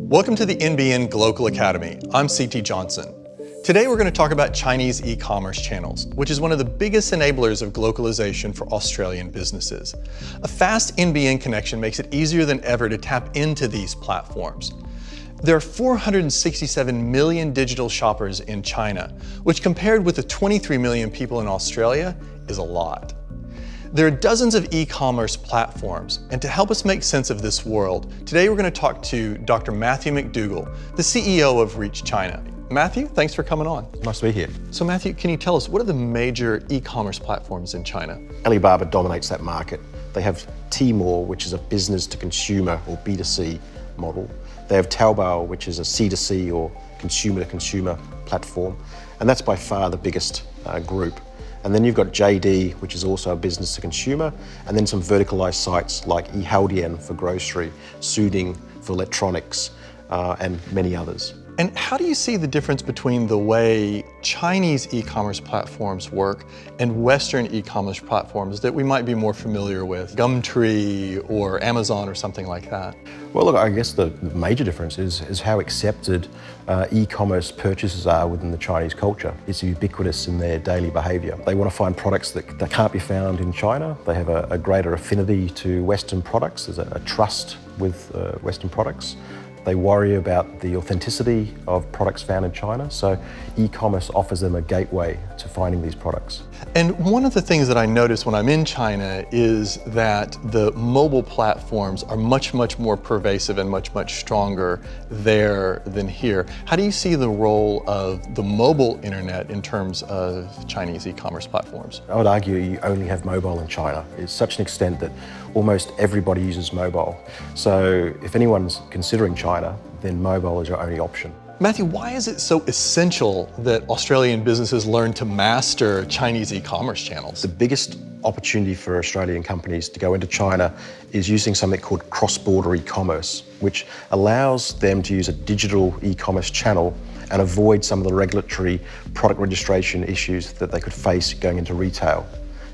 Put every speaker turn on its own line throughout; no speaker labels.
Welcome to the NBN Global Academy. I'm CT Johnson. Today we're going to talk about Chinese e-commerce channels, which is one of the biggest enablers of globalization for Australian businesses. A fast NBN connection makes it easier than ever to tap into these platforms. There are 467 million digital shoppers in China, which compared with the 23 million people in Australia is a lot. There are dozens of e-commerce platforms, and to help us make sense of this world, today we're going to talk to Dr. Mathew McDougall, the CEO of Reach China. Matthew, thanks for coming on.
Nice to be here.
So Matthew, can you tell us, what are the major e-commerce platforms in China?
Alibaba dominates that market. They have Tmall, which is a business to consumer or B2C model. They have Taobao, which is a C2C or consumer to consumer platform. And that's by far the biggest group. And then you've got JD, which is also a business to consumer, and then some verticalized sites like Yihaodian for grocery, Suding for electronics, and many others.
And how do you see the difference between the way Chinese e-commerce platforms work and Western e-commerce platforms that we might be more familiar with, Gumtree or Amazon or something like that?
Well, look, I guess the major difference is how accepted e-commerce purchases are within the Chinese culture. It's ubiquitous in their daily behavior. They want to find products that can't be found in China. They have a greater affinity to Western products. There's a trust with Western products. They worry about the authenticity of products found in China, so e-commerce offers them a gateway to finding these products.
And one of the things that I notice when I'm in China is that the mobile platforms are much more pervasive and much stronger there than here. How do you see the role of the mobile internet in terms of Chinese e-commerce platforms?
I would argue you only have mobile in China. It's such an extent that almost everybody uses mobile. So if anyone's considering China, then mobile is your only option.
Matthew, why is it so essential that Australian businesses learn to master Chinese e-commerce channels?
The biggest opportunity for Australian companies to go into China is using something called cross-border e-commerce, which allows them to use a digital e-commerce channel and avoid some of the regulatory product registration issues that they could face going into retail.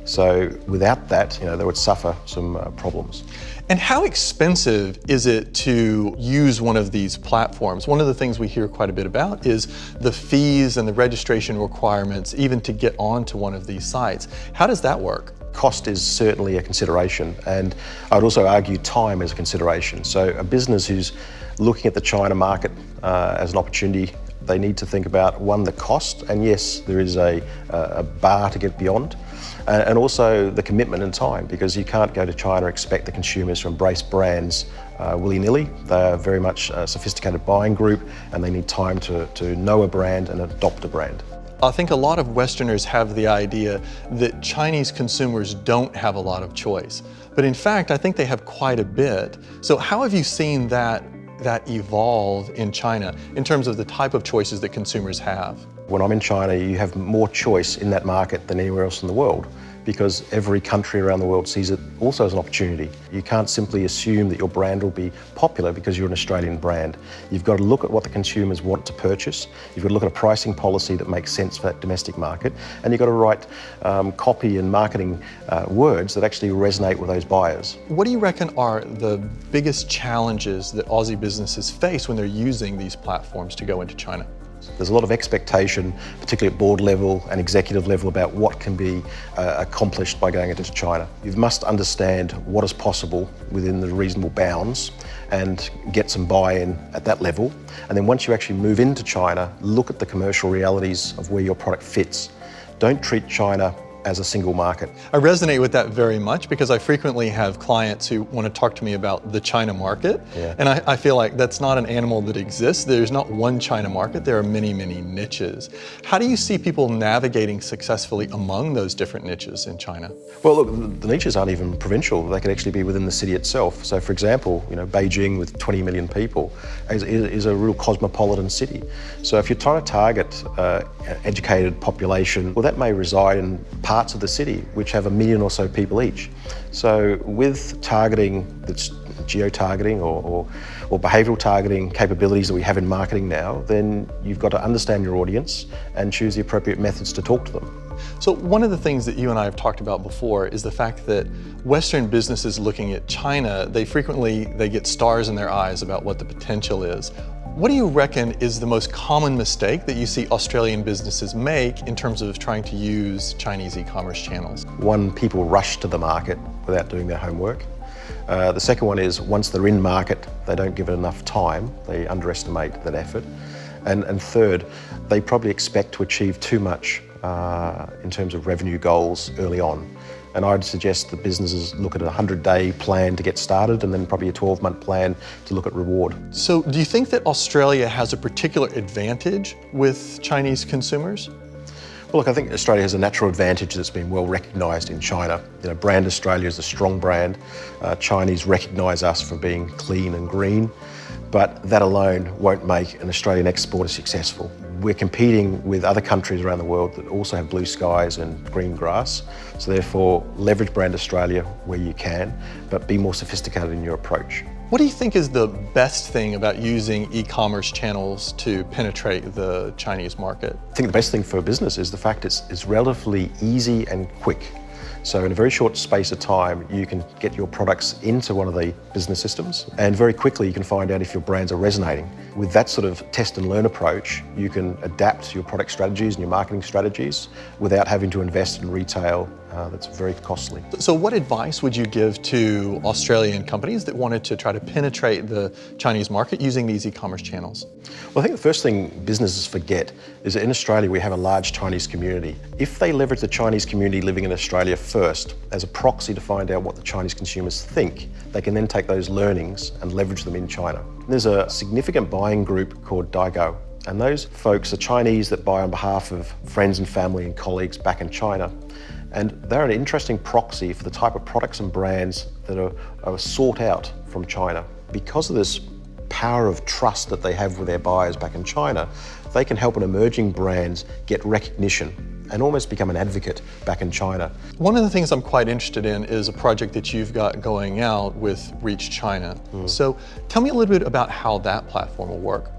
So without that, they would suffer some problems.
And how expensive is it to use one of these platforms? One of the things we hear quite a bit about is the fees and the registration requirements, even to get onto one of these sites. How does that work?
Cost is certainly a consideration, and I'd also argue time is a consideration. So a business who's looking at the China market as an opportunity, they need to think about, one, the cost, and yes, there is a bar to get beyond, and also the commitment and time, because you can't go to China and expect the consumers to embrace brands willy-nilly. They're very much a sophisticated buying group, and they need time to know a brand and adopt a brand.
I think a lot of Westerners have the idea that Chinese consumers don't have a lot of choice, but in fact, I think they have quite a bit. So how have you seen that evolve in China in terms of the type of choices that consumers have?
When I'm in China, you have more choice in that market than anywhere else in the world, because every country around the world sees it also as an opportunity. You can't simply assume that your brand will be popular because you're an Australian brand. You've got to look at what the consumers want to purchase. You've got to look at a pricing policy that makes sense for that domestic market, and you've got to write copy and marketing words that actually resonate with those buyers.
What do you reckon are the biggest challenges that Aussie businesses face when they're using these platforms to go into China?
There's a lot of expectation, particularly at board level and executive level, about what can be accomplished by going into China. You must understand what is possible within the reasonable bounds and get some buy-in at that level. And then once you actually move into China, look at the commercial realities of where your product fits. Don't treat China as a single market.
I resonate with that very much because I frequently have clients who want to talk to me about the China market.
Yeah.
And I feel like that's not an animal that exists. There's not one China market, there are many niches. How do you see people navigating successfully among those different niches in China?
Well, look, the niches aren't even provincial. They could actually be within the city itself. So for example, Beijing with 20 million people is a real cosmopolitan city. So if you're trying to target an educated population, well, that may reside in parts of the city which have 1 million or so people each. So with targeting the geo-targeting or behavioural targeting capabilities that we have in marketing now, then you've got to understand your audience and choose the appropriate methods to talk to them.
So one of the things that you and I have talked about before is the fact that Western businesses looking at China, they get stars in their eyes about what the potential is. What do you reckon is the most common mistake that you see Australian businesses make in terms of trying to use Chinese e-commerce channels?
One, people rush to the market without doing their homework. The second one is once they're in market, they don't give it enough time. They underestimate that effort. And third, they probably expect to achieve too much in terms of revenue goals early on. And I'd suggest that businesses look at a 100-day plan to get started and then probably a 12-month plan to look at reward.
So do you think that Australia has a particular advantage with Chinese consumers?
Well, look, I think Australia has a natural advantage that's been well recognised in China. Brand Australia is a strong brand. Chinese recognise us for being clean and green, but that alone won't make an Australian exporter successful. We're competing with other countries around the world that also have blue skies and green grass. So therefore, leverage Brand Australia where you can, but be more sophisticated in your approach.
What do you think is the best thing about using e-commerce channels to penetrate the Chinese market?
I think the best thing for a business is the fact it's relatively easy and quick. So in a very short space of time, you can get your products into one of the business systems, and very quickly you can find out if your brands are resonating. With that sort of test and learn approach, you can adapt your product strategies and your marketing strategies without having to invest in retail that's very costly.
So what advice would you give to Australian companies that wanted to try to penetrate the Chinese market using these e-commerce channels?
Well, I think the first thing businesses forget is that in Australia we have a large Chinese community. If they leverage the Chinese community living in Australia first as a proxy to find out what the Chinese consumers think, they can then take those learnings and leverage them in China. There's a significant buying group called Daigou, and those folks are Chinese that buy on behalf of friends and family and colleagues back in China. And they're an interesting proxy for the type of products and brands that are sought out from China. Because of this power of trust that they have with their buyers back in China, they can help an emerging brand get recognition and almost become an advocate back in China.
One of the things I'm quite interested in is a project that you've got going out with Reach China. So tell me a little bit about how that platform will work.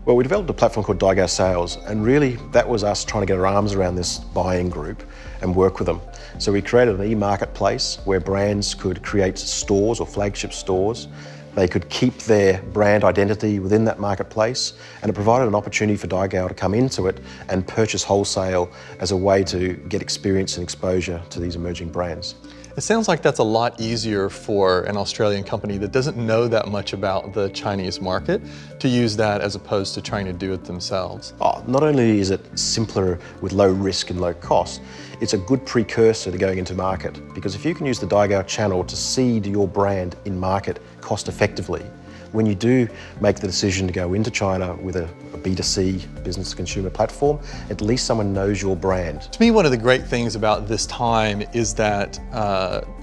Well, we developed a platform called Daigou Sales, and really that was us trying to get our arms around this buying group and work with them. So we created an e-marketplace where brands could create stores or flagship stores. They could keep their brand identity within that marketplace, and it provided an opportunity for Daigou to come into it and purchase wholesale as a way to get experience and exposure to these emerging brands.
It sounds like that's a lot easier for an Australian company that doesn't know that much about the Chinese market to use that as opposed to trying to do it themselves.
Not only is it simpler with low risk and low cost, it's a good precursor to going into market, because if you can use the Daigou channel to seed your brand in market cost effectively, when you do make the decision to go into China with a B2C business to consumer platform, at least someone knows your brand.
To me, one of the great things about this time is that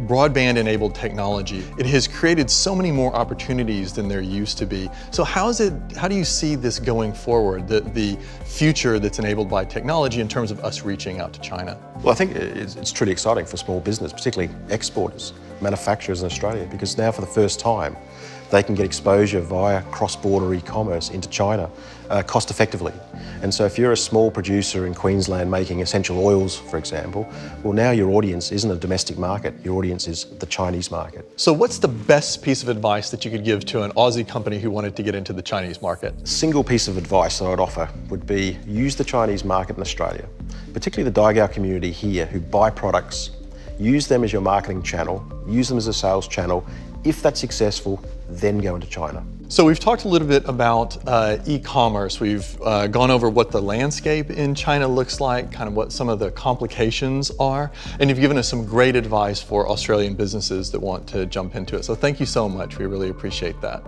broadband enabled technology, it has created so many more opportunities than there used to be. So how do you see this going forward, the future that's enabled by technology in terms of us reaching out to China?
Well, I think it's truly exciting for small business, particularly exporters, manufacturers in Australia, because now for the first time, they can get exposure via cross-border e-commerce into China cost effectively. And so if you're a small producer in Queensland making essential oils, for example, well, now your audience isn't a domestic market, your audience is the Chinese market.
So what's the best piece of advice that you could give to an Aussie company who wanted to get into the Chinese market?
A single piece of advice that I'd offer would be use the Chinese market in Australia, particularly the Daigou community here who buy products, use them as your marketing channel, use them as a sales channel. If that's successful, then go into China.
So we've talked a little bit about e-commerce. We've gone over what the landscape in China looks like, kind of what some of the complications are, and you've given us some great advice for Australian businesses that want to jump into it. So thank you so much. We really appreciate that.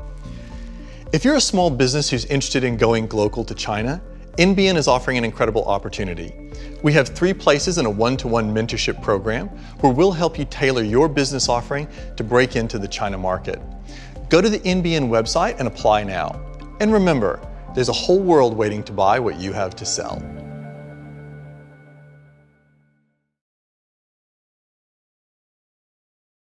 If you're a small business who's interested in going global to China, NBN is offering an incredible opportunity. We have 3 places in a one-to-one mentorship program where we'll help you tailor your business offering to break into the China market. Go to the NBN website and apply now. And remember, there's a whole world waiting to buy what you have to sell.